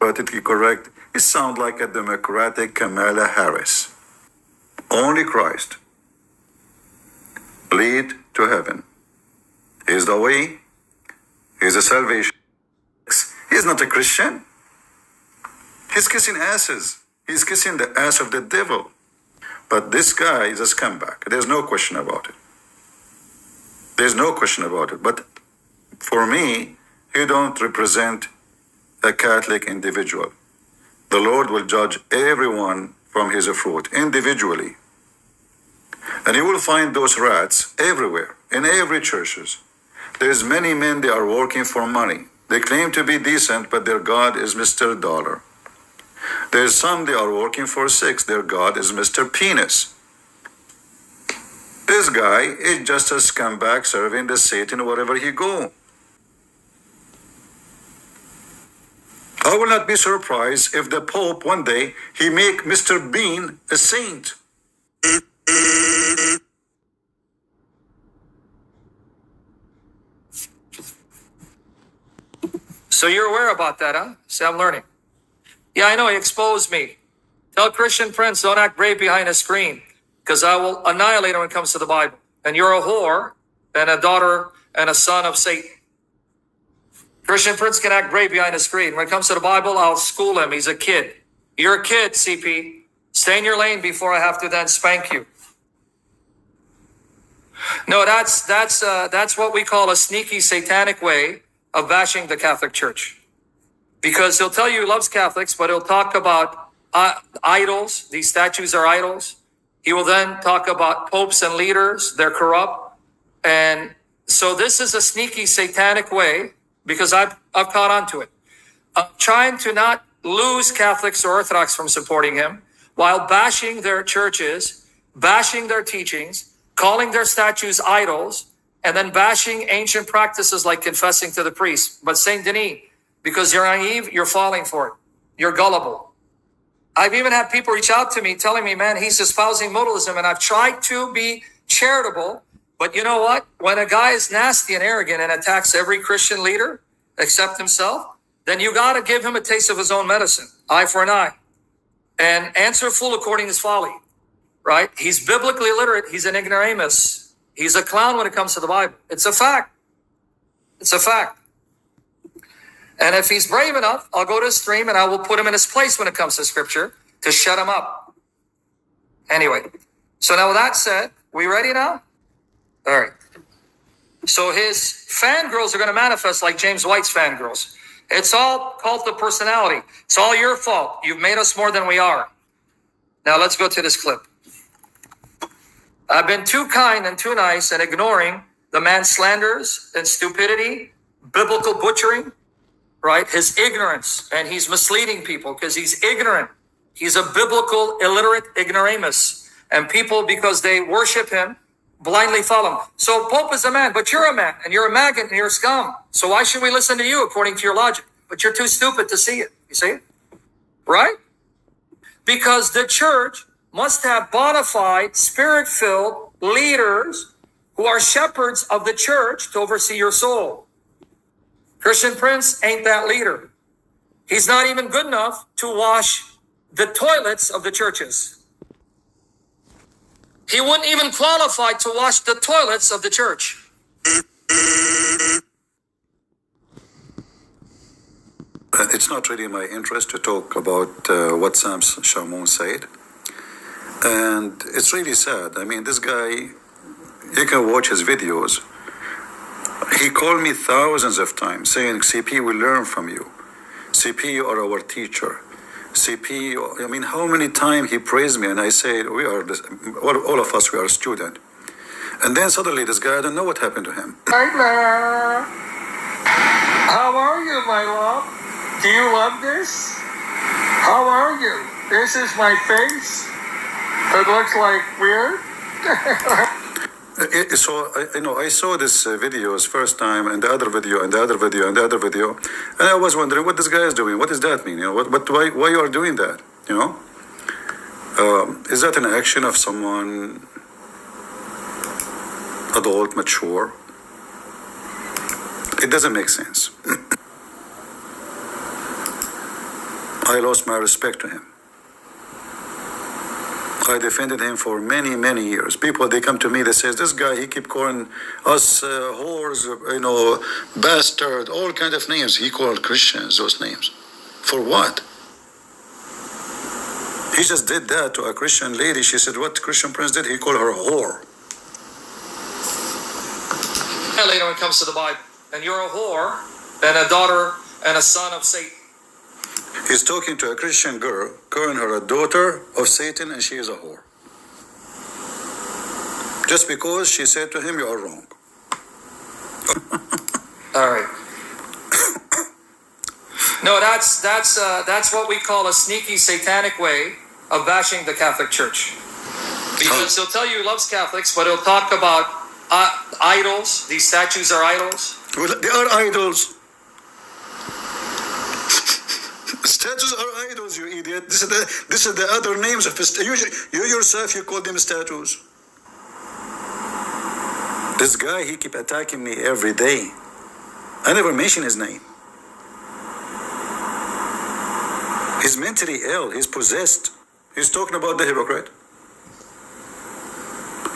politically correct, it sounds like a Democratic Kamala Harris. Only Christ lead to heaven. He's the way. He's the salvation. He's not a Christian. He's kissing asses. He's kissing the ass of the devil. But this guy is a scumbag. There's no question about it. There's no question about it. But for me, he don't represent a Catholic individual. The Lord will judge everyone from his fruit individually. And you will find those rats everywhere, in every churches. There's many men, they are working for money. They claim to be decent, but their God is Mr. Dollar. There's some, they are working for sex. Their God is Mr. Penis. This guy is just a scumbag serving the Satan wherever he go. I will not be surprised if the Pope one day, he make Mr. Bean a saint. So you're aware about that, huh? See, I'm learning. Yeah, I know, he exposed me. Tell Christian Prince, don't act brave behind a screen, because I will annihilate him when it comes to the Bible. And you're a whore and a daughter and a son of Satan. Christian Prince can act brave behind a screen. When it comes to the Bible, I'll school him. He's a kid. You're a kid, CP. Stay in your lane before I have to then spank you. No, that's what we call a sneaky satanic way of bashing the Catholic Church. Because he'll tell you he loves Catholics, but he'll talk about idols. These statues are idols. He will then talk about popes and leaders. They're corrupt. And so this is a sneaky satanic way, because I've caught on to it, of trying to not lose Catholics or Orthodox from supporting him while bashing their churches, bashing their teachings, calling their statues idols, and then bashing ancient practices like confessing to the priest. But Saint Denis, because you're naive, you're falling for it. You're gullible. I've even had people reach out to me telling me, man, he's espousing modalism, and I've tried to be charitable. But you know what? When a guy is nasty and arrogant and attacks every Christian leader except himself, then you got to give him a taste of his own medicine. Eye for an eye. And answer a fool according to his folly. Right? He's biblically illiterate. He's an ignoramus. He's a clown when it comes to the Bible. It's a fact. It's a fact. And if he's brave enough, I'll go to his stream and I will put him in his place when it comes to scripture to shut him up. Anyway, so now with that said, we ready now? All right. So his fangirls are going to manifest like James White's fangirls. It's all cult of personality. It's all your fault. You've made us more than we are. Now let's go to this clip. I've been too kind and too nice and ignoring the man's slanders and stupidity, biblical butchering, right? His ignorance, and he's misleading people because he's ignorant. He's a biblical illiterate ignoramus, and people, because they worship him, blindly follow him. So Pope is a man, but you're a man, and you're a maggot, and you're a scum. So why should we listen to you according to your logic? But you're too stupid to see it. You see it? Right? Because the church must have bona fide, spirit-filled leaders who are shepherds of the church to oversee your soul. Christian Prince ain't that leader. He's not even good enough to wash the toilets of the churches. He wouldn't even qualify to wash the toilets of the church. It's not really my interest to talk about what Shamoun said. And it's really sad. I mean, this guy, you can watch his videos. He called me thousands of times saying, CP, we learn from you. CP, you are our teacher. CP, I mean, how many times he praised me, and I said, we are, all of us, we are a student. And then suddenly this guy, I don't know what happened to him. Hi, Lara. How are you, my love? Do you love this? How are you? This is my face. It looks like weird. I saw this videos first time, and the other video, and the other video, and the other video, and I was wondering what this guy is doing. What does that mean? You know, why you are doing that? You know, is that an action of someone adult, mature? It doesn't make sense. I lost my respect to him. I defended him for many, many years. People, they come to me, they say, this guy, he keep calling us whores, bastard, all kind of names. He called Christians those names. For what? He just did that to a Christian lady. She said, what Christian prince did? He called her a whore. Later when it comes to the Bible. And you're a whore and a daughter and a son of Satan. He's talking to a Christian girl, calling her a daughter of Satan, and she is a whore. Just because she said to him, you are wrong. All right. No, that's what we call a sneaky satanic way of bashing the Catholic Church. Because he'll tell you he loves Catholics, but he'll talk about idols. These statues are idols. Well, they are idols. Statues are idols, you idiot. This is the other names of you yourself, you call them statues. This guy, he keep attacking me every day. I never mention his name. He's mentally ill. He's possessed. He's talking about the hypocrite.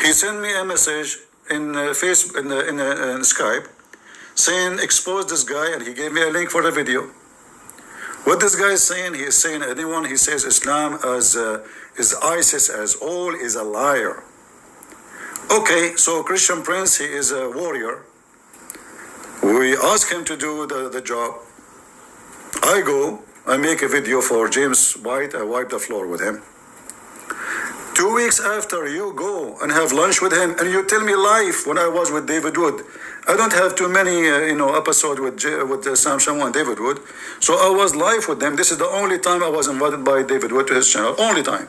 He sent me a message in Facebook, in Skype, saying expose this guy, and he gave me a link for the video. What this guy is saying, he is saying anyone he says Islam as is ISIS as all is a liar. Okay, so Christian Prince, he is a warrior. We ask him to do the job. I go, I make a video for James White, I wipe the floor with him. 2 weeks after, you go and have lunch with him, and you tell me live when I was with David Wood. I don't have too many, episodes with Sam Shamoun and David Wood. So I was live with them. This is the only time I was invited by David Wood to his channel. Only time.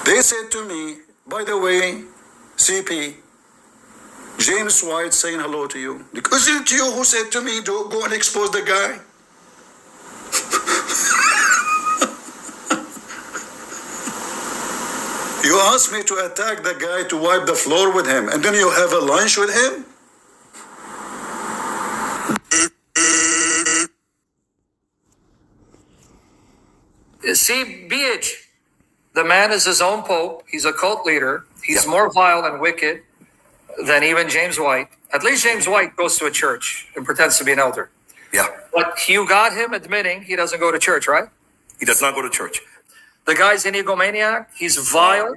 They said to me, by the way, CP, James White saying hello to you. Isn't it you who said to me, go and expose the guy? You asked me to attack the guy, to wipe the floor with him, and then you have a lunch with him? See, BH, the man is his own pope. He's a cult leader. He's more vile and wicked than even James White. At least James White goes to a church and pretends to be an elder. Yeah. But you got him admitting he doesn't go to church, right? He does not go to church. The guy's an egomaniac. He's vile.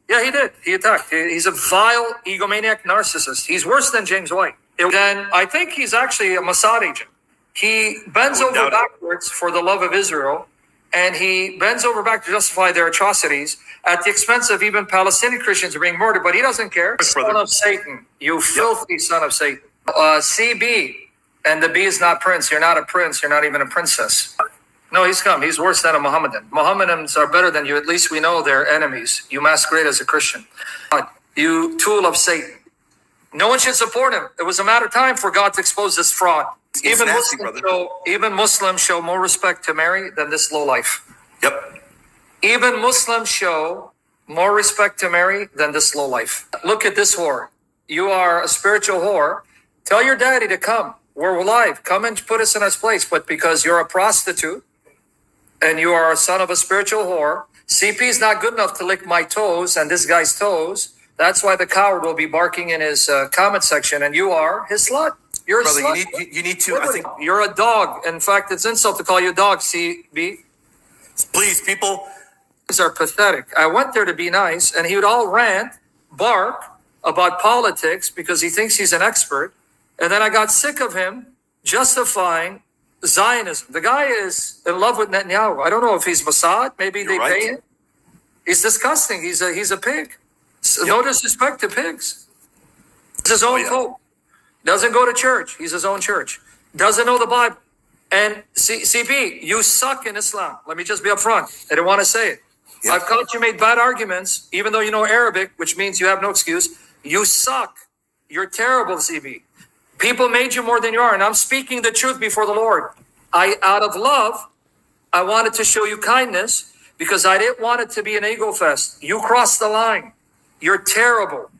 Yeah, he did. He attacked. He's a vile egomaniac narcissist. He's worse than James White. Then I think he's actually a Mossad agent. He bends over backwards for the love of Israel, and he bends over back to justify their atrocities at the expense of even Palestinian Christians being murdered. But he doesn't care. Son of Satan, you filthy son of Satan. CB, and the B is not prince. You're not a prince. You're not even a princess. No, he's come. He's worse than a Mohammedan. Mohammedans are better than you. At least we know they're enemies. You masquerade as a Christian. You tool of Satan. No one should support him. It was a matter of time for God to expose this fraud. Even Muslims show more respect to Mary than this lowlife. Yep. Even Muslims show more respect to Mary than this lowlife. Look at this whore. You are a spiritual whore. Tell your daddy to come. We're live. Come and put us in our place. But because you're a prostitute, and you are a son of a spiritual whore, CP is not good enough to lick my toes and this guy's toes. That's why the coward will be barking in his comment section, and you are his slut. You're a slut. You need to, I think. You're a dog. In fact, it's insult to call you a dog, CB. Please, people. These are pathetic. I went there to be nice, and he would all rant, bark about politics because he thinks he's an expert. And then I got sick of him justifying Zionism. The guy is in love with Netanyahu. I don't know if he's Mossad. Maybe they pay him. He's disgusting. He's a pig. No disrespect to pigs. It's his own folk. Doesn't go to church. He's his own church. Doesn't know the Bible. And CP, you suck in Islam. Let me just be upfront. I didn't want to say it. Yeah. I've caught you made bad arguments, even though you know Arabic, which means you have no excuse. You suck. You're terrible, CP. People made you more than you are, and I'm speaking the truth before the Lord. Out of love, I wanted to show you kindness because I didn't want it to be an ego fest. You crossed the line. You're terrible.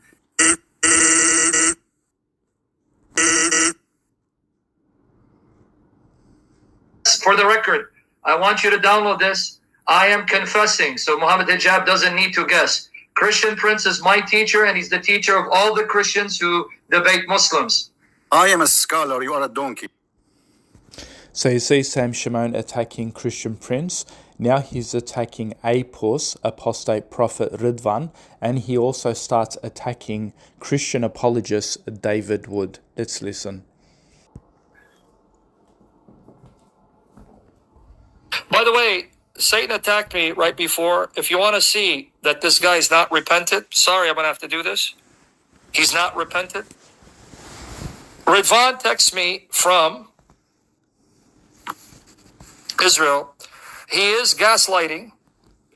For the record, I want you to download this. I am confessing, so Muhammad Hijab doesn't need to guess. Christian Prince is my teacher, and he's the teacher of all the Christians who debate Muslims. I am a scholar, you are a donkey. So you see Sam Shamoun attacking Christian Prince. Now he's attacking Apus, apostate prophet Ridvan, and he also starts attacking Christian apologist David Wood. Let's listen. By the way, Satan attacked me right before. If you want to see that this guy is not repentant, sorry, I'm going to have to do this. He's not repentant. Ridvan texts me from Israel. He is gaslighting,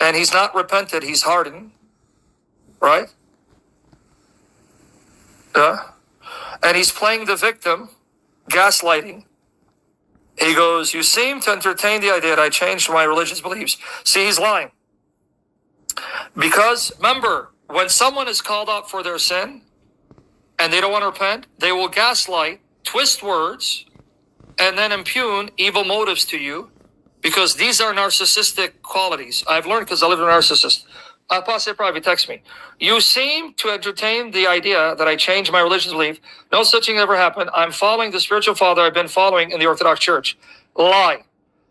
and he's not repented. He's hardened, right? And he's playing the victim, gaslighting. He goes, you seem to entertain the idea that I changed my religious beliefs. See, he's lying. Because, remember, when someone is called out for their sin and they don't want to repent, they will gaslight, twist words, and then impugn evil motives to you, because these are narcissistic qualities. I've learned because I live with a narcissist. Apostate probably text me. You seem to entertain the idea that I changed my religious belief. No such thing ever happened. I'm following the spiritual father I've been following in the Orthodox Church. Lie.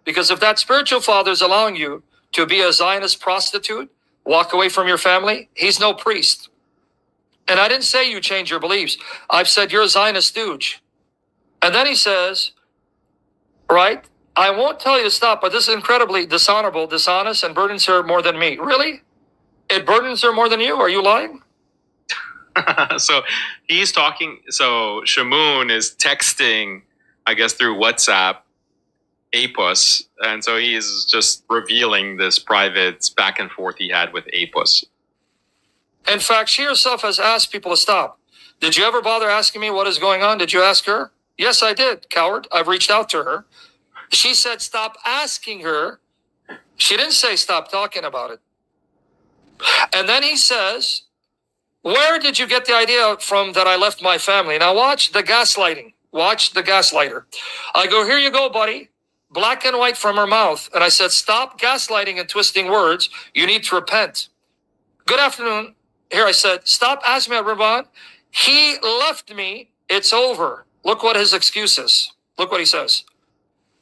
Because if that spiritual father is allowing you to be a Zionist prostitute, walk away from your family, he's no priest. And I didn't say you change your beliefs. I've said you're a Zionist stooge. And then he says, right, I won't tell you to stop, but this is incredibly dishonorable, dishonest, and burdens her more than me. Really? It burdens her more than you? Are you lying? So he's talking. So Shamoun is texting, I guess, through WhatsApp, Apus. And so he is just revealing this private back and forth he had with Apus. In fact, she herself has asked people to stop. Did you ever bother asking me what is going on? Did you ask her? Yes, I did, coward. I've reached out to her. She said stop asking her. She didn't say stop talking about it. And then he says, where did you get the idea from that I left my family? Now watch the gaslighting. Watch the gaslighter. I go, here you go, buddy. Black and white from her mouth. And I said, stop gaslighting and twisting words. You need to repent. Good afternoon. Here I said, stop asking me about Ridvan. He left me. It's over. Look what his excuse is. Look what he says.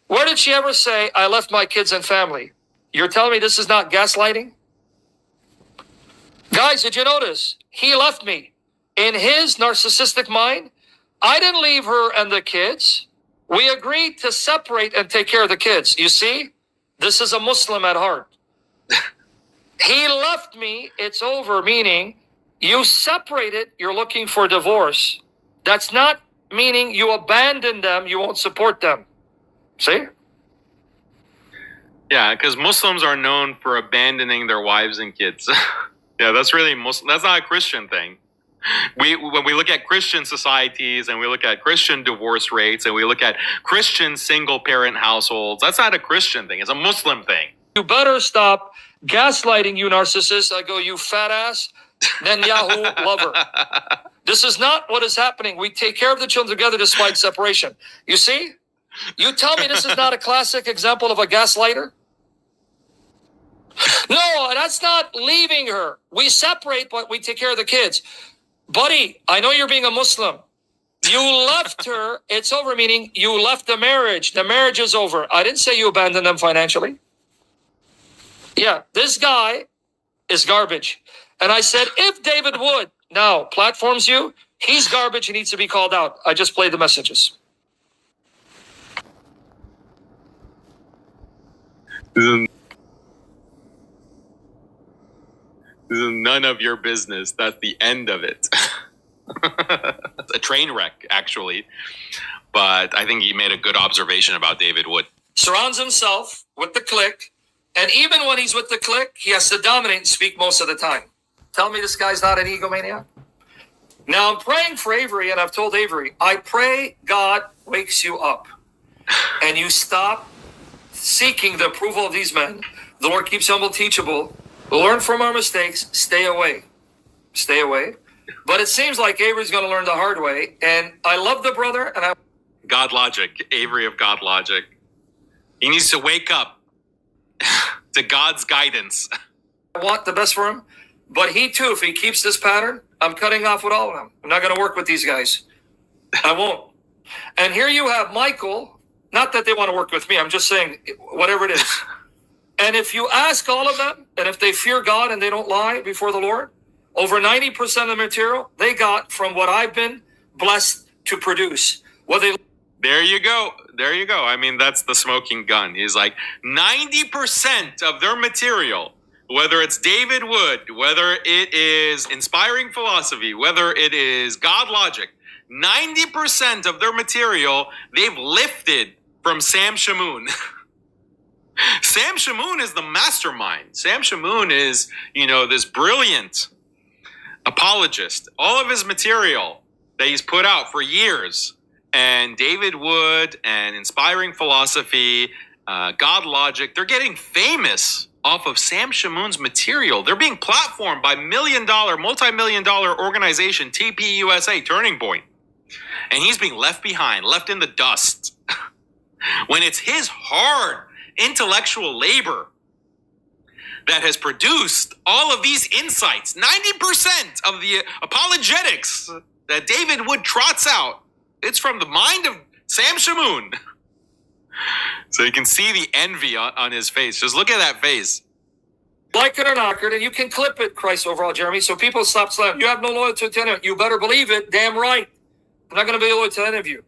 Where did she ever say, I left my kids and family? You're telling me this is not gaslighting? Guys, did you notice? He left me. In his narcissistic mind, I didn't leave her and the kids. We agreed to separate and take care of the kids. You see? This is a Muslim at heart. He left me. It's over, meaning you separated. You're looking for divorce. That's not meaning you abandon them. You won't support them. See? Yeah, because Muslims are known for abandoning their wives and kids. Yeah, that's really Muslim. That's not a Christian thing. When we look at Christian societies and we look at Christian divorce rates and we look at Christian single parent households, that's not a Christian thing. It's a Muslim thing. You better stop gaslighting, you narcissist. I go, you fat ass Netanyahu lover. This is not what is happening. We take care of the children together despite separation. You see? You tell me this is not a classic example of a gaslighter? No, that's not leaving her. We separate, but we take care of the kids. Buddy, I know you're being a Muslim. You left her. It's over, meaning you left the marriage. The marriage is over. I didn't say you abandoned them financially. Yeah, this guy is garbage. And I said, if David Wood now platforms you, he's garbage. He needs to be called out. I just played the messages. This is none of your business. That's the end of it. It's a train wreck, actually. But I think he made a good observation about David Wood. Surrounds himself with the clique. And even when he's with the clique, he has to dominate and speak most of the time. Tell me this guy's not an egomaniac? Now I'm praying for Avery, and I've told Avery, I pray God wakes you up. And you stop seeking the approval of these men. The Lord keeps you humble, teachable. Learn from our mistakes. Stay away. Stay away. But it seems like Avery's going to learn the hard way. And I love the brother. And God Logic, Avery of God Logic. He needs to wake up. to God's guidance. I want the best for him, but he too, if he keeps this pattern, I'm cutting off with all of them. I'm not going to work with these guys. I won't. And here you have Michael, not that they want to work with me, I'm just saying whatever it is. And if you ask all of them, and if they fear God and they don't lie before the Lord, over 90% of the material they got from what I've been blessed to produce. There you go. There you go. I mean, that's the smoking gun. He's like 90% of their material, whether it's David Wood, whether it is inspiring philosophy, whether it is God logic, 90% of their material they've lifted from Sam Shamoun. Sam Shamoun is the mastermind. Sam Shamoun is, this brilliant apologist. All of his material that he's put out for years, and David Wood and inspiring philosophy, God logic, they're getting famous off of Sam Shamoun's material. They're being platformed by multi-million-dollar organization, TPUSA, Turning Point. And he's being left behind, left in the dust. When it's his hard intellectual labor that has produced all of these insights, 90% of the apologetics that David Wood trots out, it's from the mind of Sam Shamoun. So you can see the envy on his face. Just look at that face. Like it or not, and you can clip it, Christ overall, Jeremy, so people stop slamming. You have no loyalty to any of it. You better believe it, damn right. I'm not going to be loyal to any of you.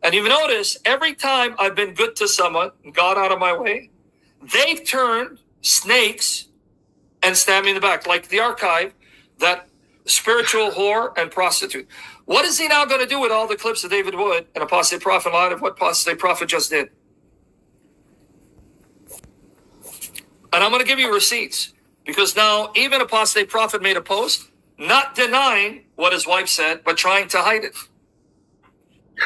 And you've noticed, every time I've been good to someone, got out of my way, they've turned snakes and stabbed me in the back, like the archive, that spiritual whore and prostitute. What is he now going to do with all the clips of David Wood and Apostate Prophet in light of what Apostate Prophet just did? And I'm going to give you receipts, because now even Apostate Prophet made a post not denying what his wife said, but trying to hide it.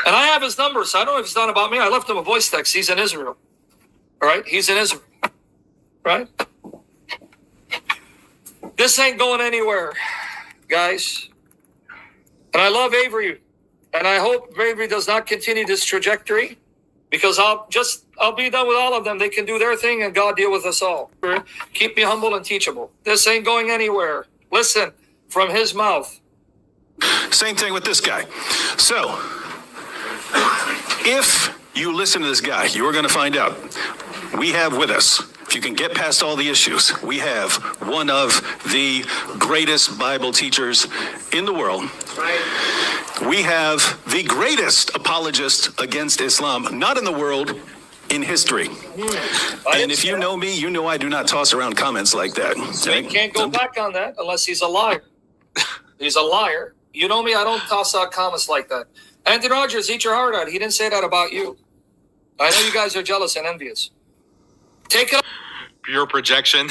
And I have his number, so I don't know if it's done about me. I left him a voice text. He's in Israel. All right? He's in Israel. Right? This ain't going anywhere, guys. And I love Avery. And I hope Avery does not continue this trajectory, because I'll be done with all of them. They can do their thing and God deal with us all. Keep me humble and teachable. This ain't going anywhere. Listen from his mouth. Same thing with this guy. So, if you listen to this guy, you are going to find out we have with us, if you can get past all the issues, we have one of the greatest Bible teachers in the world. We have the greatest apologist against Islam, not in the world, in history. And if you know me, you know I do not toss around comments like that. We can't go back on that unless he's a liar. He's a liar. You know me, I don't toss out comments like that. Anthony Rogers, eat your heart out. He didn't say that about you. I know you guys are jealous and envious. Take it. Pure projection.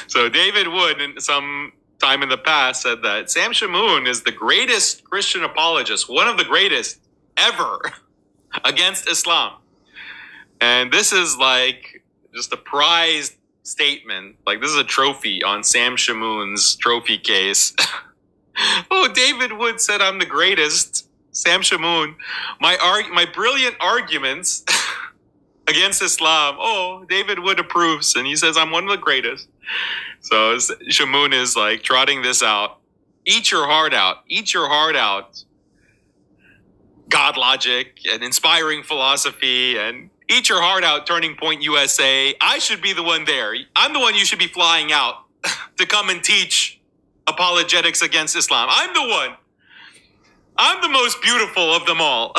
So David Wood, some time in the past, said that Sam Shamoun is the greatest Christian apologist, one of the greatest ever against Islam. And this is like just a prized statement. Like, this is a trophy on Sam Shamoun's trophy case. Oh, David Wood said I'm the greatest. Sam Shamoun, my brilliant arguments against Islam. Oh, David Wood approves, and he says I'm one of the greatest. So Shamoun is like trotting this out. Eat your heart out. Eat your heart out. God logic and inspiring philosophy, and eat your heart out. Turning Point USA. I should be the one there. I'm the one you should be flying out to come and teach apologetics against Islam. I'm the one. I'm the most beautiful of them all.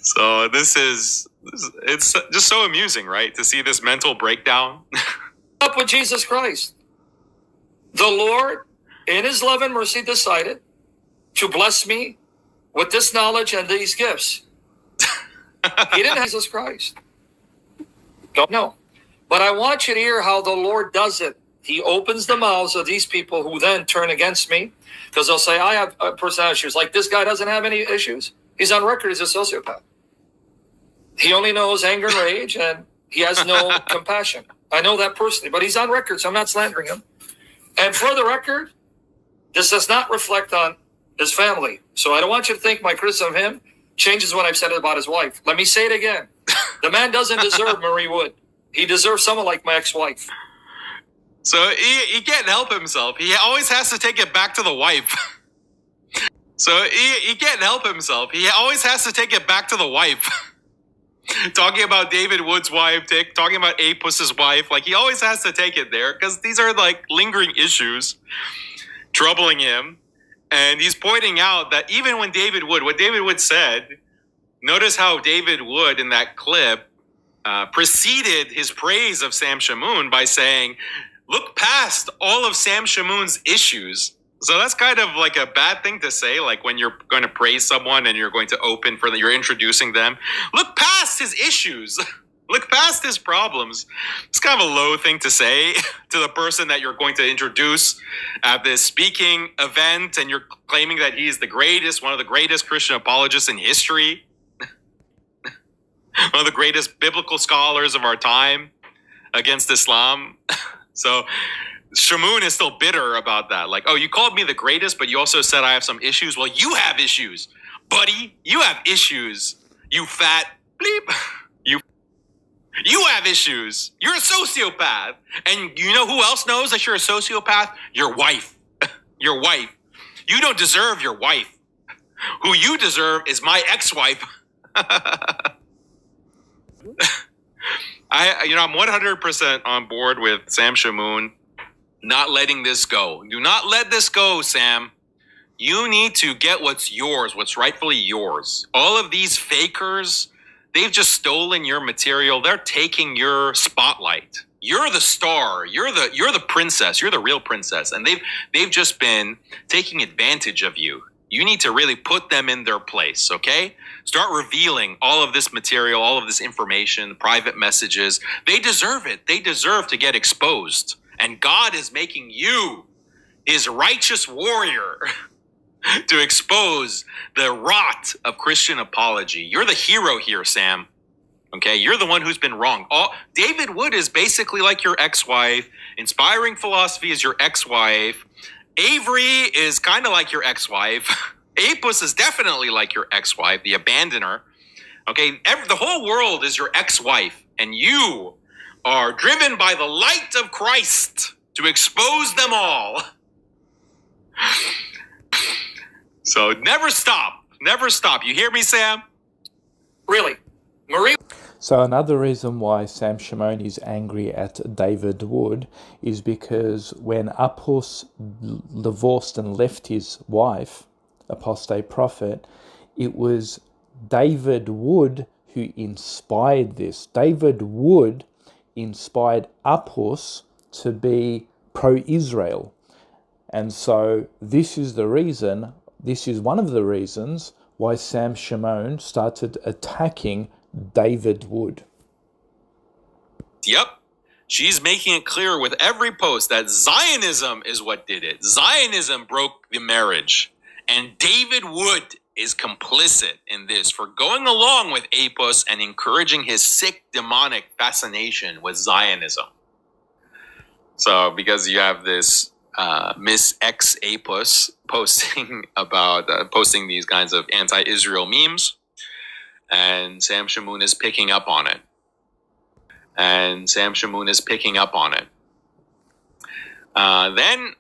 So it's just so amusing, right? To see this mental breakdown. Up with Jesus Christ. The Lord, in his love and mercy, decided to bless me with this knowledge and these gifts. He didn't have Jesus Christ. Don't know. But I want you to hear how the Lord does it. He opens the mouths of these people who then turn against me, because they'll say, I have personality issues. Like, this guy doesn't have any issues. He's on record as a sociopath. He only knows anger and rage, and he has no compassion. I know that personally, but he's on record, so I'm not slandering him. And for the record, this does not reflect on his family. So I don't want you to think my criticism of him changes what I've said about his wife. Let me say it again. The man doesn't deserve Marie Wood. He deserves someone like my ex-wife. So he can't help himself. He always has to take it back to the wife. So he can't help himself. He always has to take it back to the wife. Talking about David Wood's wife, talking about Apus's wife. Like, he always has to take it there because these are like lingering issues troubling him. And he's pointing out that even when what David Wood said, notice how David Wood in that clip preceded his praise of Sam Shamoun by saying, look past all of Sam Shamoun's issues. So that's kind of like a bad thing to say, like when you're going to praise someone and you're going to open for you're introducing them. Look past his issues. Look past his problems. It's kind of a low thing to say to the person that you're going to introduce at this speaking event, and you're claiming that he's the greatest, one of the greatest Christian apologists in history, one of the greatest biblical scholars of our time against Islam. So Shamoun is still bitter about that. Like, oh, you called me the greatest, but you also said I have some issues. Well, you have issues, buddy. You have issues. You fat bleep. You have issues. You're a sociopath. And you know who else knows that you're a sociopath? Your wife. Your wife. You don't deserve your wife. Who you deserve is my ex-wife. I'm 100% on board with Sam Shamoun not letting this go. Do not let this go, Sam. You need to get what's yours, what's rightfully yours. All of these fakers, they've just stolen your material. They're taking your spotlight. You're the star. You're the princess. You're the real princess. And they've just been taking advantage of you. You need to really put them in their place, okay? Start revealing all of this material, all of this information, private messages. They deserve it. They deserve to get exposed. And God is making you his righteous warrior to expose the rot of Christian apology. You're the hero here, Sam. Okay, you're the one who's been wrong. David Wood is basically like your ex-wife. Inspiring Philosophy is your ex-wife. Avery is kind of like your ex-wife. Apus is definitely like your ex-wife, the abandoner. Okay, the whole world is your ex-wife, and you are driven by the light of Christ to expose them all. So never stop. Never stop. You hear me, Sam? Really. Marie. So another reason why Sam Shamoun is angry at David Wood is because when Apus divorced and left his wife, Apostate Prophet, it was David Wood who inspired this. David Wood inspired Apus to be pro-Israel. And so this is one of the reasons why Sam Shamoun started attacking David Wood. Yep. She's making it clear with every post that Zionism is what did it. Zionism broke the marriage. And David Wood is complicit in this for going along with Apus and encouraging his sick demonic fascination with Zionism. So because you have this Miss X Apus posting these kinds of anti-Israel memes, and Sam Shamoun is picking up on it. Then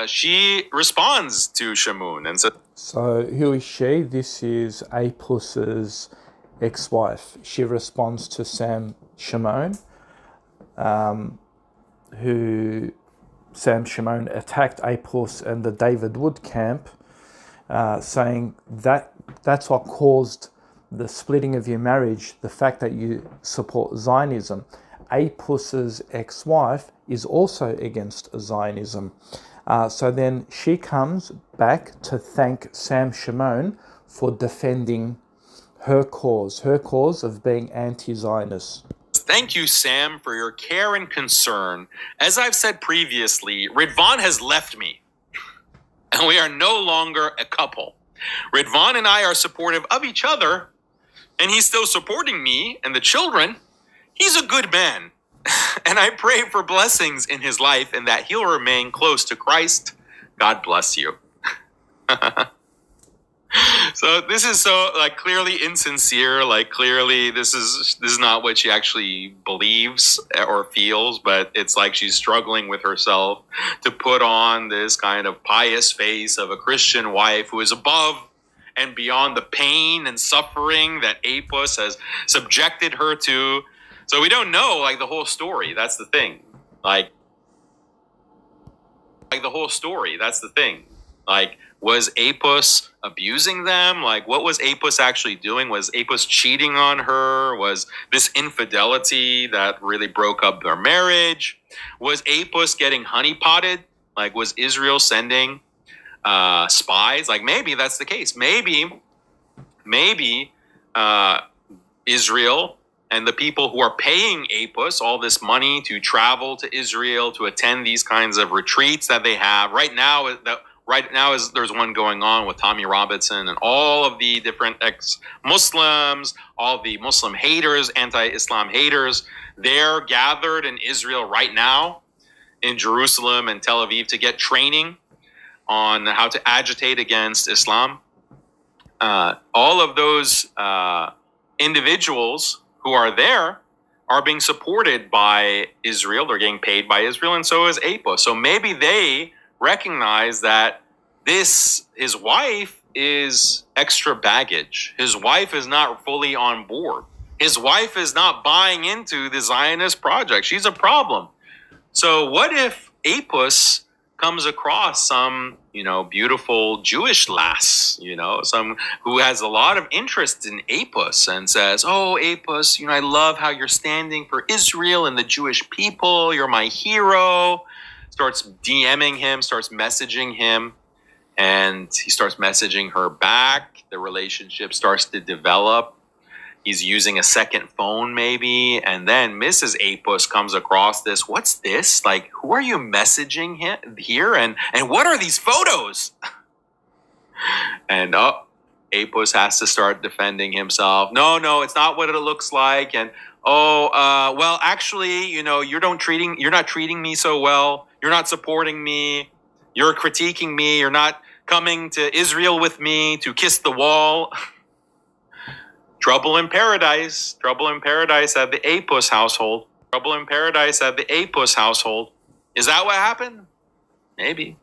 she responds to Shamoun and says, So who is she? This is Apus's ex-wife. She responds to Sam Shamoun, who Sam Shamoun attacked Apus and the David Wood camp, saying that that's what caused the splitting of your marriage, the fact that you support Zionism. Apus's ex-wife is also against Zionism. So then she comes back to thank Sam Shamoun for defending her cause of being anti-Zionist. Thank you, Sam, for your care and concern. As I've said previously, Ridvan has left me, and we are no longer a couple. Ridvan and I are supportive of each other, and he's still supporting me and the children. He's a good man, and I pray for blessings in his life and that he'll remain close to Christ. God bless you. So this is so like clearly insincere. Like clearly this is not what she actually believes or feels, but it's like she's struggling with herself to put on this kind of pious face of a Christian wife who is above and beyond the pain and suffering that Apus has subjected her to. So we don't know like the whole story. That's the thing. Like the whole story. That's the thing. Like, was Apus abusing them? Like, what was Apus actually doing? Was Apus cheating on her? Was this infidelity that really broke up their marriage? Was Apus getting honeypotted? Like, was Israel sending spies? Like, maybe that's the case. Maybe Israel and the people who are paying Apus all this money to travel to Israel to attend these kinds of retreats that they have right now. There's one going on with Tommy Robinson and all of the different ex-Muslims, all the Muslim haters, anti-Islam haters. They're gathered in Israel right now, in Jerusalem and Tel Aviv, to get training on how to agitate against Islam. All of those individuals who are there are being supported by Israel. They're getting paid by Israel, and so is Apus. So maybe they recognize that his wife is extra baggage. His wife is not fully on board. His wife is not buying into the Zionist project. She's a problem. So what if Apus comes across some, beautiful Jewish lass, some who has a lot of interest in Apus and says, "Oh, Apus, I love how you're standing for Israel and the Jewish people. You're my hero." Starts DMing him, starts messaging him, and he starts messaging her back. The relationship starts to develop. He's using a second phone maybe, and then Mrs. Apus comes across this. What's this? Like, who are you messaging here? And what are these photos? And Apus has to start defending himself. No, it's not what it looks like. And well, actually, you're not treating me so well. You're not supporting me. You're critiquing me. You're not coming to Israel with me to kiss the wall. Trouble in paradise. Trouble in paradise at the Apus household. Trouble in paradise at the Apus household. Is that what happened? Maybe.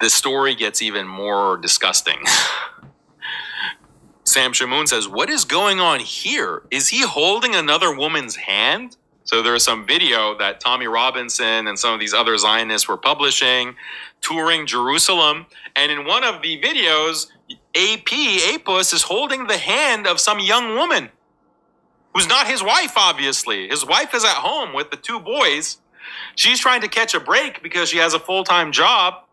The story gets even more disgusting. Sam Shamoun says, "What is going on here? Is he holding another woman's hand?" So there was some video that Tommy Robinson and some of these other Zionists were publishing, touring Jerusalem. And in one of the videos, Apus is holding the hand of some young woman who's not his wife, obviously. His wife is at home with the two boys. She's trying to catch a break because she has a full-time job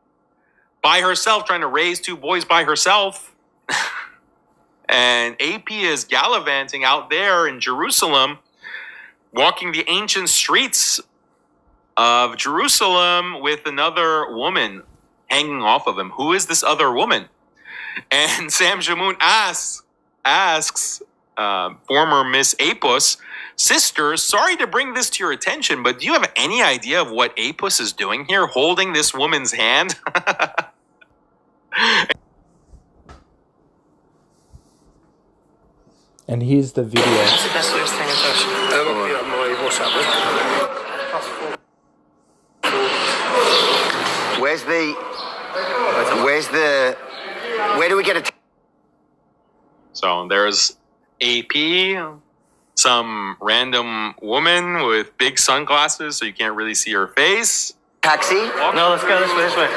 by herself, trying to raise two boys by herself. And AP is gallivanting out there in Jerusalem, walking the ancient streets of Jerusalem with another woman hanging off of him. Who is this other woman? And Sam Shamoun asks former Miss Apus, "Sister, sorry to bring this to your attention, but do you have any idea of what Apus is doing here, holding this woman's hand?" And here's the video. Where do we get it? So there's AP, some random woman with big sunglasses so you can't really see her face. Taxi? No, let's go this way.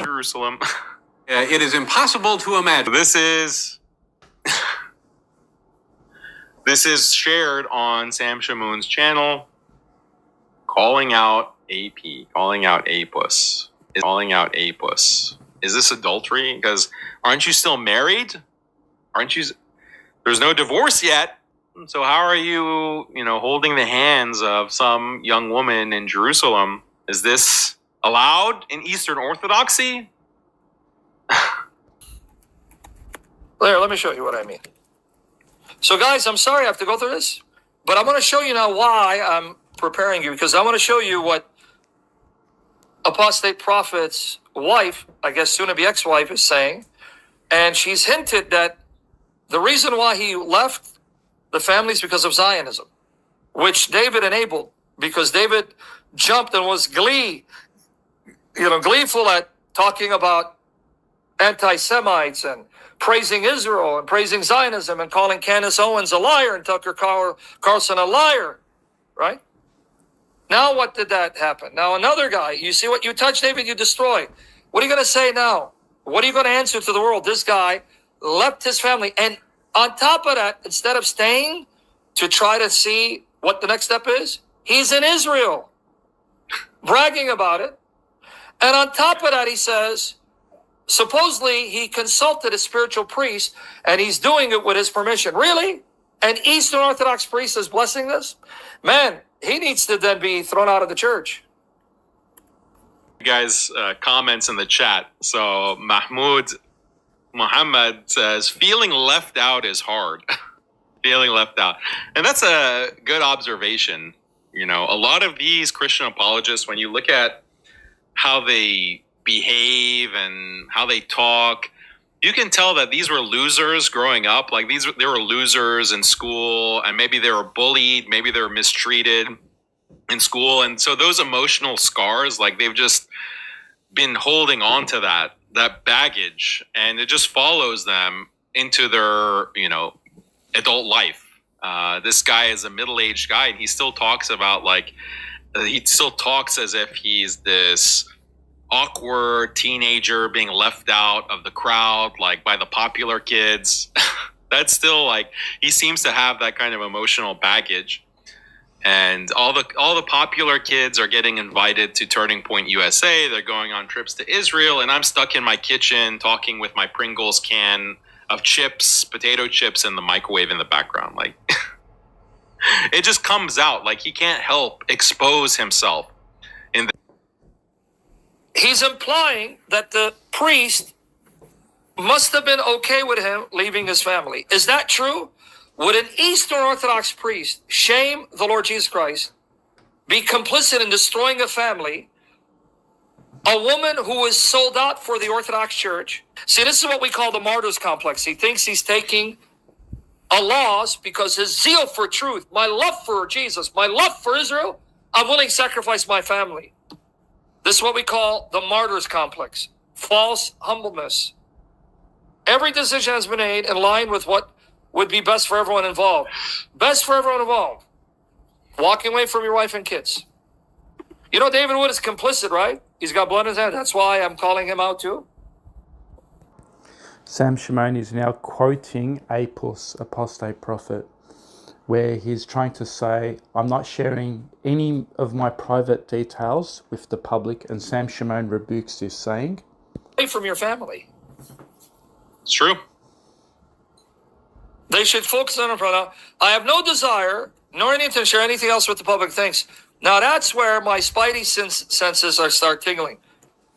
Jerusalem. It is impossible to imagine. This is shared on Sam Shamoun's channel, calling out AP, calling out Apus, calling out Apus. Is this adultery? Because aren't you still married? There's no divorce yet. So how are you, holding the hands of some young woman in Jerusalem? Is this allowed in Eastern Orthodoxy? There, let me show you what I mean. So guys, I'm sorry I have to go through this, but I'm going to show you now why I'm preparing you, because I want to show you what Apostate Prophet's wife, I guess soon to be ex-wife, is saying. And she's hinted that the reason why he left the family is because of Zionism, which David enabled, because David jumped and was gleeful at talking about anti-Semites and praising Israel and praising Zionism and calling Candace Owens a liar and Tucker Carlson a liar, right? Now what did that happen? Now another guy, you see what you touch, David, you destroy. What are you going to say now? What are you going to answer to the world? This guy left his family. And on top of that, instead of staying to try to see what the next step is, he's in Israel, bragging about it. And on top of that, he says, supposedly he consulted a spiritual priest and he's doing it with his permission. Really? An Eastern Orthodox priest is blessing this? Man, he needs to then be thrown out of the church. Guys, comments in the chat. So Muhammad says, feeling left out is hard. Feeling left out. And that's a good observation. You know, a lot of these Christian apologists, when you look at how they behave and how they talk, you can tell that these were losers growing up. Like they were losers in school, and maybe they were bullied, maybe they were mistreated in school. And so those emotional scars, like they've just been holding on to that baggage, and it just follows them into their, adult life. This guy is a middle-aged guy, and he still talks about he still talks as if he's this awkward teenager being left out of the crowd, like by the popular kids. That's still he seems to have that kind of emotional baggage. And all the popular kids are getting invited to Turning Point USA. They're going on trips to Israel, and I'm stuck in my kitchen talking with my Pringles can of chips, potato chips, in the microwave in the background. It just comes out. He can't help expose himself. He's implying that the priest must have been okay with him leaving his family. Is that true? Would an Eastern Orthodox priest shame the Lord Jesus Christ, be complicit in destroying a family, a woman who was sold out for the Orthodox Church? See, this is what we call the martyrs complex. He thinks he's taking a loss because his zeal for truth, my love for Jesus, my love for Israel, I'm willing to sacrifice my family. This is what we call the martyrs complex, false humbleness. Every decision has been made in line with what would be best for everyone involved. Best for everyone involved. Walking away from your wife and kids. David Wood is complicit, right? He's got blood in his hand. That's why I'm calling him out too. Sam Shamoun is now quoting Apus, Apostate prophet, where he's trying to say, I'm not sharing any of my private details with the public, and Sam Shamoun rebukes this, saying, Away from your family. It's true. They should focus on a product. I have no desire, nor any intention to share anything else with the public. Thanks. Now that's where my spidey senses start tingling.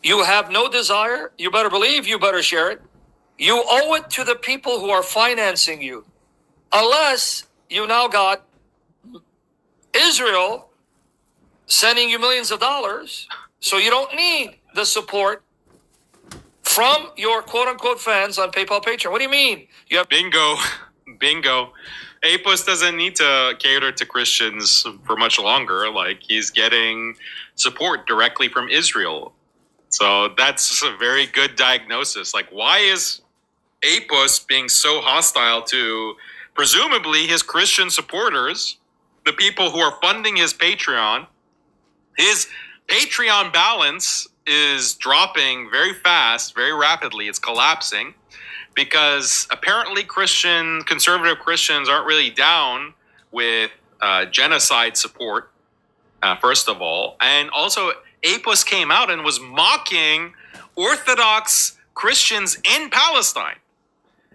You have no desire. You better believe you better share it. You owe it to the people who are financing you. Unless you now got Israel sending you millions of dollars, so you don't need the support from your quote-unquote fans on PayPal, Patreon. What do you mean? You have Bingo. Apus doesn't need to cater to Christians for much longer. He's getting support directly from Israel. So that's a very good diagnosis. Why is Apus being so hostile to presumably his Christian supporters, the people who are funding his Patreon? His Patreon balance is dropping very fast, very rapidly. It's collapsing because apparently conservative Christians aren't really down with genocide support, first of all. And also, Apus came out and was mocking Orthodox Christians in Palestine.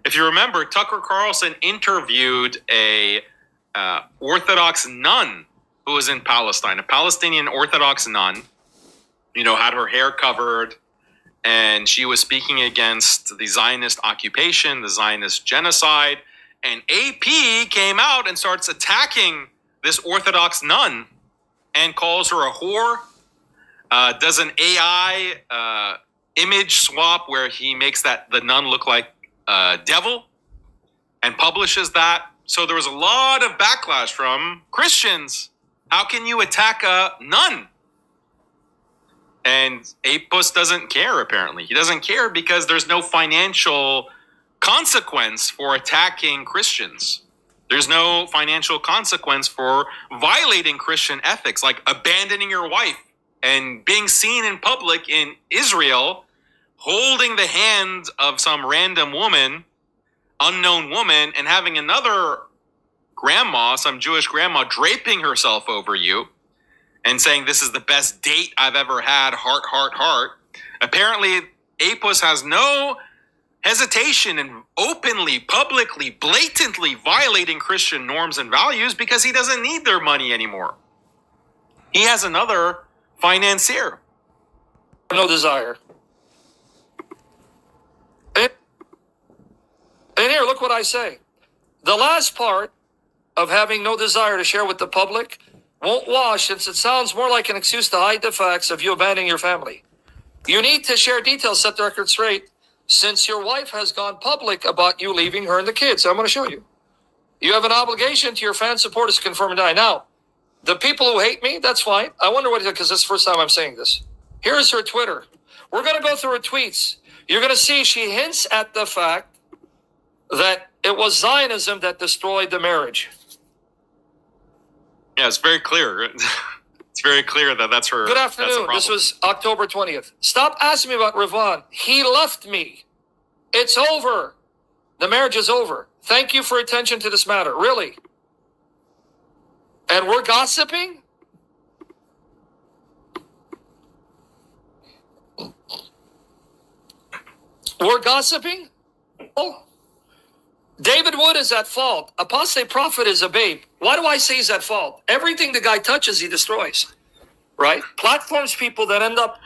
If you remember, Tucker Carlson interviewed a Orthodox nun who was in Palestine, a Palestinian Orthodox nun, had her hair covered, and she was speaking against the Zionist occupation, the Zionist genocide. And AP came out and starts attacking this Orthodox nun and calls her a whore, does an AI image swap where he makes the nun look like devil and publishes that. So there was a lot of backlash from Christians. How can you attack a nun? And Apus doesn't care, apparently. He doesn't care because there's no financial consequence for attacking Christians. There's no financial consequence for violating Christian ethics, like abandoning your wife and being seen in public in Israel, holding the hand of some random woman, unknown woman, and having another grandma, some Jewish grandma, draping herself over you and saying, this is the best date I've ever had, heart, heart, heart. Apparently, Apus has no hesitation in openly, publicly, blatantly violating Christian norms and values because he doesn't need their money anymore. He has another financier. No desire. And here, look what I say. The last part of having no desire to share with the public won't wash, since it sounds more like an excuse to hide the facts of you abandoning your family. You need to share details, set the record straight, since your wife has gone public about you leaving her and the kids. I'm going to show you. You have an obligation to your fan supporters to confirm and deny. Now, the people who hate me, that's fine. I wonder what, because this is the first time I'm saying this. Here's her Twitter. We're going to go through her tweets. You're going to see she hints at the fact that it was Zionism that destroyed the marriage. Yeah, it's very clear. It's very clear that that's her. Good afternoon. This was October 20th. Stop asking me about Ravon. He left me. It's over. The marriage is over. Thank you for attention to this matter. Really. And we're gossiping? We're gossiping? Oh. David Wood is at fault. Apostate prophet is a babe. Why do I say he's at fault? Everything the guy touches, he destroys. Right? Platforms people that end up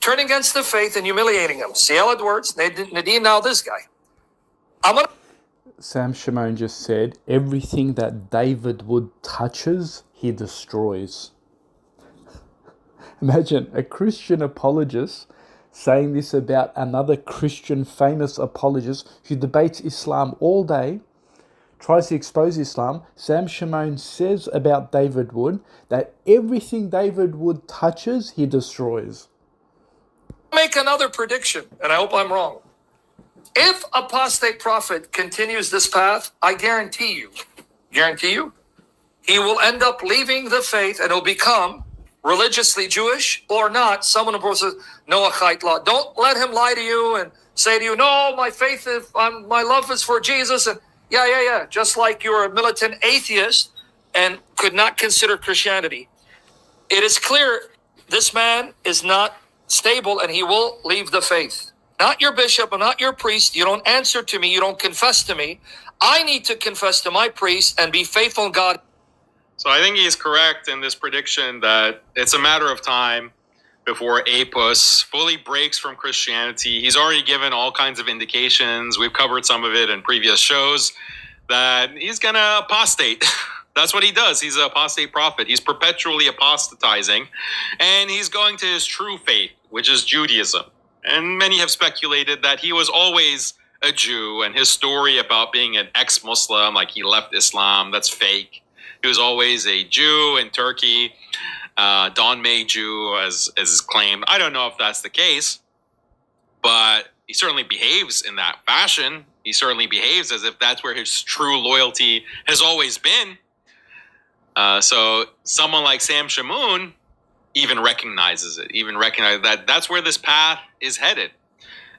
turning against the faith and humiliating him. C.L. Edwards, Nadine, now this guy. Sam Shamoun just said, everything that David Wood touches, he destroys. Imagine a Christian apologist saying this about another Christian famous apologist who debates Islam all day, tries to expose Islam. Sam Shamoun says about David Wood that everything David Wood touches, he destroys. Make another prediction, and I hope I'm wrong. If Apostate Prophet continues this path, I guarantee you, he will end up leaving the faith and he'll become religiously Jewish or not. Someone who says, Noahite law. Don't let him lie to you and say to you, no, my faith is, my love is for Jesus. And yeah. Just like you're a militant atheist and could not consider Christianity. It is clear this man is not stable and he will leave the faith. Not your bishop, I'm not your priest. You don't answer to me. You don't confess to me. I need to confess to my priest and be faithful in God. So I think he's correct in this prediction that it's a matter of time before Apus fully breaks from Christianity. He's already given all kinds of indications. We've covered some of it in previous shows that he's going to apostate. That's what he does. He's an apostate prophet. He's perpetually apostatizing, and he's going to his true faith, which is Judaism. And many have speculated that he was always a Jew, and his story about being an ex-Muslim, like he left Islam, that's fake. He was always a Jew in Turkey, Don May Jew, as is claimed. I don't know if that's the case, but he certainly behaves in that fashion. He certainly behaves as if that's where his true loyalty has always been. So someone like Sam Shamoun even recognizes it, that that's where this path is headed.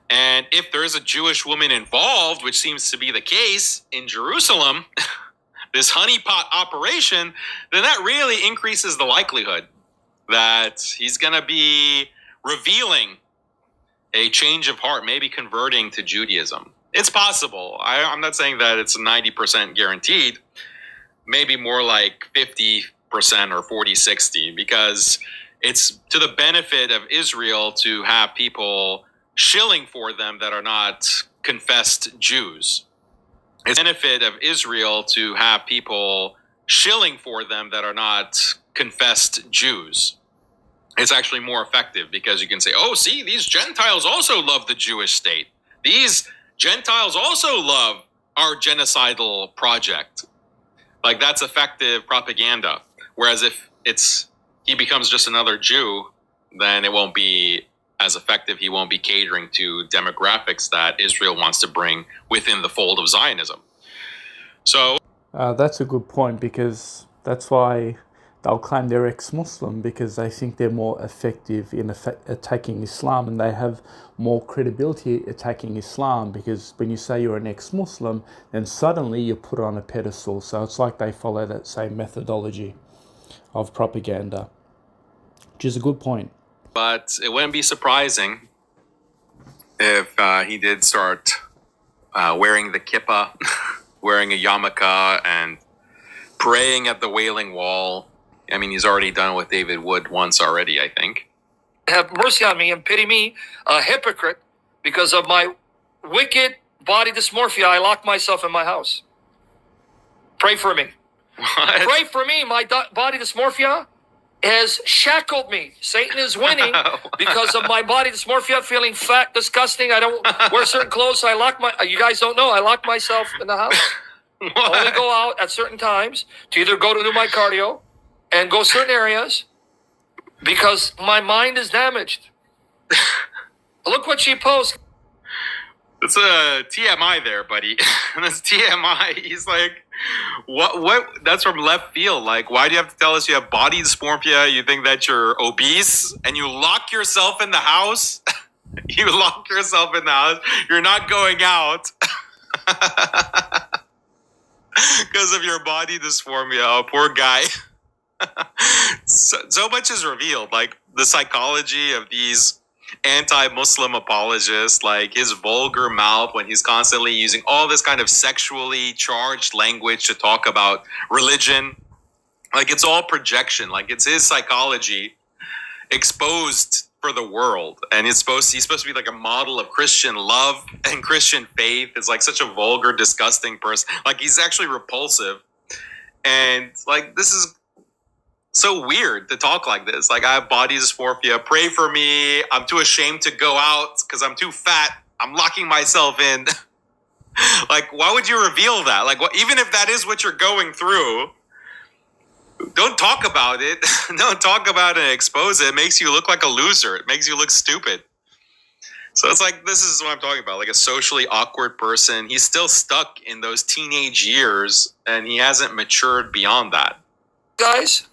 And if there is a Jewish woman involved, which seems to be the case in Jerusalem, this honeypot operation, then that really increases the likelihood that he's going to be revealing a change of heart, maybe converting to Judaism. It's possible. I'm not saying that it's 90% guaranteed, maybe more like 50% or 40-60, because it's to the benefit of Israel to have people shilling for them that are not confessed Jews. It's the benefit of Israel to have people shilling for them that are not confessed Jews. It's actually more effective because you can say, oh, see, these Gentiles also love the Jewish state. These Gentiles also love our genocidal project. Like, that's effective propaganda. Whereas if he becomes just another Jew, then it won't be as effective. He won't be catering to demographics that Israel wants to bring within the fold of Zionism. So That's a good point, because that's why they'll claim they're ex-Muslim, because they think they're more effective in attacking Islam, and they have more credibility attacking Islam, because when you say you're an ex-Muslim, then suddenly you're put on a pedestal. So it's like they follow that same methodology of propaganda, which is a good point. But it wouldn't be surprising if he did start wearing the kippah, wearing a yarmulke, and praying at the Wailing Wall. I mean, he's already done it with David Wood once already, I think. Have mercy on me and pity me, a hypocrite, because of my wicked body dysmorphia. I lock myself in my house. Pray for me. What? Pray for me. My body dysmorphia has shackled me. Satan is winning because of my body dysmorphia, feeling fat, disgusting. I don't wear certain clothes. So you guys don't know, I lock myself in the house. Only go out at certain times to either go to do my cardio and go certain areas because my mind is damaged. Look what she posts. It's a TMI there, buddy. That's TMI. He's like, what? That's from left field. Like, why do you have to tell us you have body dysmorphia? You think that you're obese and you lock yourself in the house? You lock yourself in the house. You're not going out because of your body dysmorphia. Oh, poor guy. So much is revealed. Like, the psychology of these anti-Muslim apologists, like his vulgar mouth when he's constantly using all this kind of sexually charged language to talk about religion. Like, it's all projection. Like, it's his psychology exposed for the world. And he's supposed to be like a model of Christian love and Christian faith. It's like such a vulgar, disgusting person. Like, he's actually repulsive. And like, this is so weird to talk like this. Like, I have body dysmorphia. Pray for me. I'm too ashamed to go out because I'm too fat. I'm locking myself in. Like, why would you reveal that? Like, even if that is what you're going through, don't talk about it. Don't talk about it and expose it. It makes you look like a loser. It makes you look stupid. So it's like, this is what I'm talking about. Like, a socially awkward person. He's still stuck in those teenage years and he hasn't matured beyond that. Guys,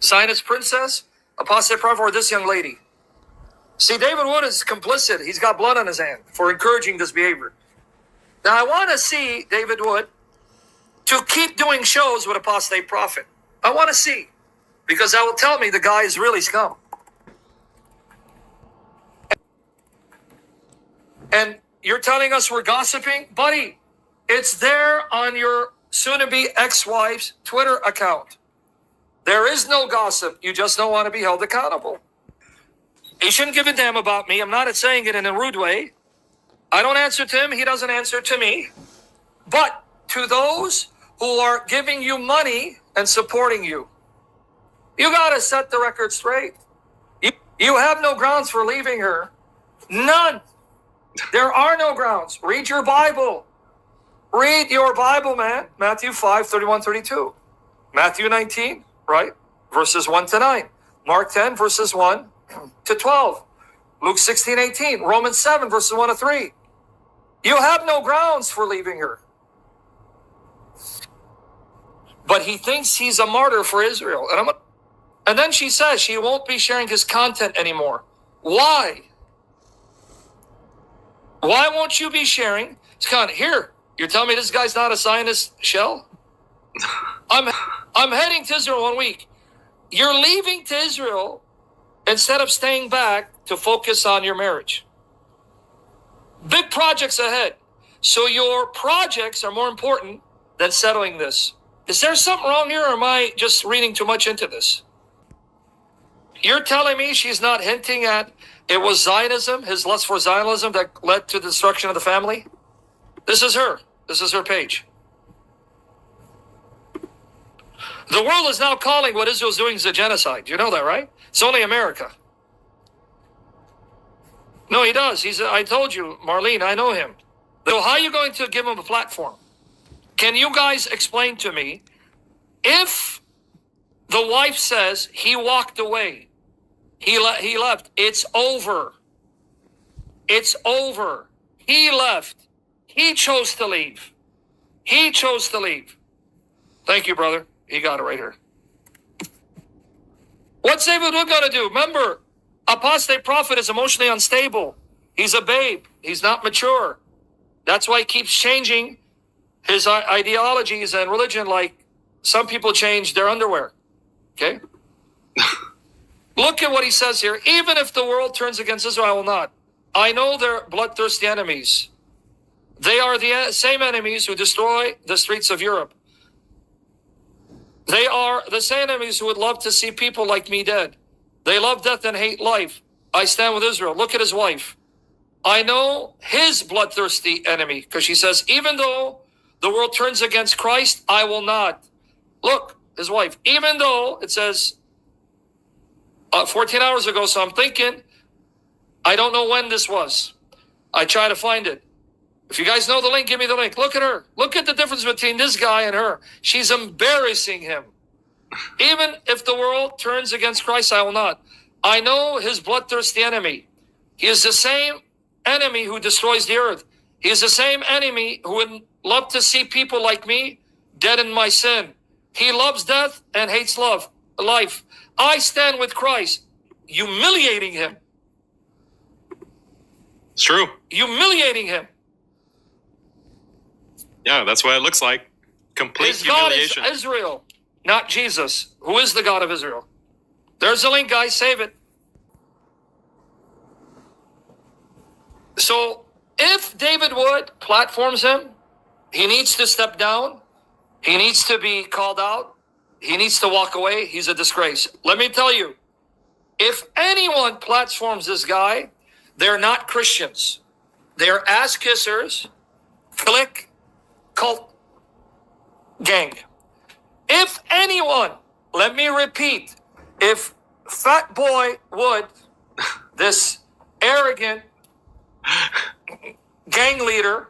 Zionist princess, apostate prophet, or this young lady. See, David Wood is complicit. He's got blood on his hand for encouraging this behavior. Now, I want to see David Wood to keep doing shows with apostate prophet. I want to see, because that will tell me the guy is really scum. And you're telling us we're gossiping? Buddy, it's there on your soon-to-be ex-wife's Twitter account. There is no gossip. You just don't want to be held accountable. He shouldn't give a damn about me. I'm not saying it in a rude way. I don't answer to him. He doesn't answer to me. But to those who are giving you money and supporting you, you got to set the record straight. You have no grounds for leaving her. None. There are no grounds. Read your Bible. Read your Bible, man. Matthew 5, 31, 32. Matthew 19. Right? Verses 1 to 9. Mark 10, verses 1 to 12. Luke 16, 18. Romans 7, verses 1 to 3. You have no grounds for leaving her. But he thinks he's a martyr for Israel. And then she says she won't be sharing his content anymore. Why? Why won't you be sharing his content? Here, you're telling me this guy's not a Zionist shell? I'm heading to Israel 1 week. You're leaving to Israel instead of staying back to focus on your marriage. Big projects ahead. So your projects are more important than settling this. Is there something wrong here, or am I just reading too much into this? You're telling me she's not hinting at it was Zionism, his lust for Zionism, that led to the destruction of the family? This is her. This is her page. The world is now calling what Israel's doing is a genocide. You know that, right? It's only America. No, he does. I told you, Marlene, I know him. So how are you going to give him a platform? Can you guys explain to me, if the wife says he walked away, he left, it's over. It's over. He left. He chose to leave. He chose to leave. Thank you, brother. He got it right here. What's David Wood got to do? Remember, apostate prophet is emotionally unstable. He's a babe. He's not mature. That's why he keeps changing his ideologies and religion, like some people change their underwear. Okay? Look at what he says here. Even if the world turns against Israel, I will not. I know they're bloodthirsty enemies. They are the same enemies who destroy the streets of Europe. They are the same enemies who would love to see people like me dead. They love death and hate life. I stand with Israel. Look at his wife. I know his bloodthirsty enemy, because she says, even though the world turns against Christ, I will not. Look, his wife. Even though, it says 14 hours ago, so I'm thinking, I don't know when this was. I try to find it. If you guys know the link, give me the link. Look at her. Look at the difference between this guy and her. She's embarrassing him. Even if the world turns against Christ, I will not. I know his bloodthirsty enemy. He is the same enemy who destroys the earth. He is the same enemy who would love to see people like me dead in my sin. He loves death and hates life. I stand with Christ, humiliating him. It's true. Humiliating him. Yeah, that's what it looks like. Complete His God is humiliation. Israel, not Jesus, who is the God of Israel. There's the link, guys. Save it. So if David Wood platforms him, he needs to step down. He needs to be called out. He needs to walk away. He's a disgrace. Let me tell you, if anyone platforms this guy, they're not Christians. They're ass kissers, clique, cult gang. If anyone, let me repeat, if Fat Boy Wood, this arrogant gang leader,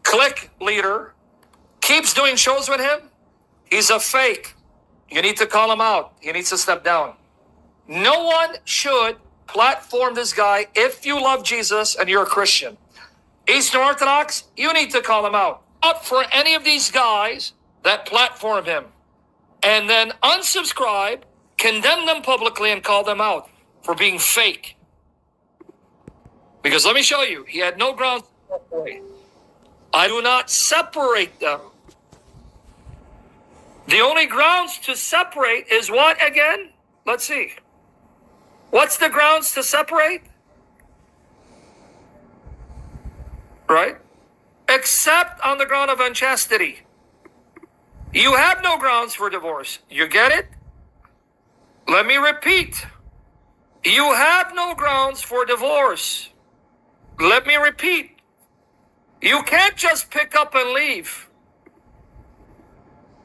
clique leader, keeps doing shows with him, he's a fake. You need to call him out. He needs to step down. No one should platform this guy if you love Jesus and you're a Christian. Eastern Orthodox, you need to call him out. Not for any of these guys that platform him. And then unsubscribe, condemn them publicly, and call them out for being fake. Because let me show you, he had no grounds to separate. I do not separate them. The only grounds to separate is what again? Let's see. What's the grounds to separate? Right? Except on the ground of unchastity. You have no grounds for divorce. You get it? Let me repeat. You have no grounds for divorce. Let me repeat. You can't just pick up and leave.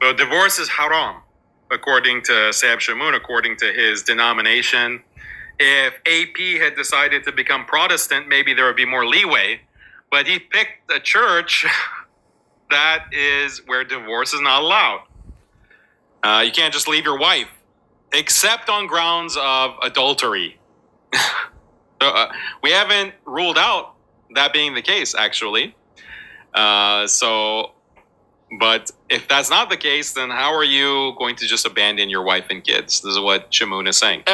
So divorce is haram, according to Sab Shamoun, according to his denomination. If AP had decided to become Protestant, maybe there would be more leeway. But he picked a church that is where divorce is not allowed. You can't just leave your wife, except on grounds of adultery. So, we haven't ruled out that being the case, actually. But if that's not the case, then how are you going to just abandon your wife and kids? This is what Shamoun is saying.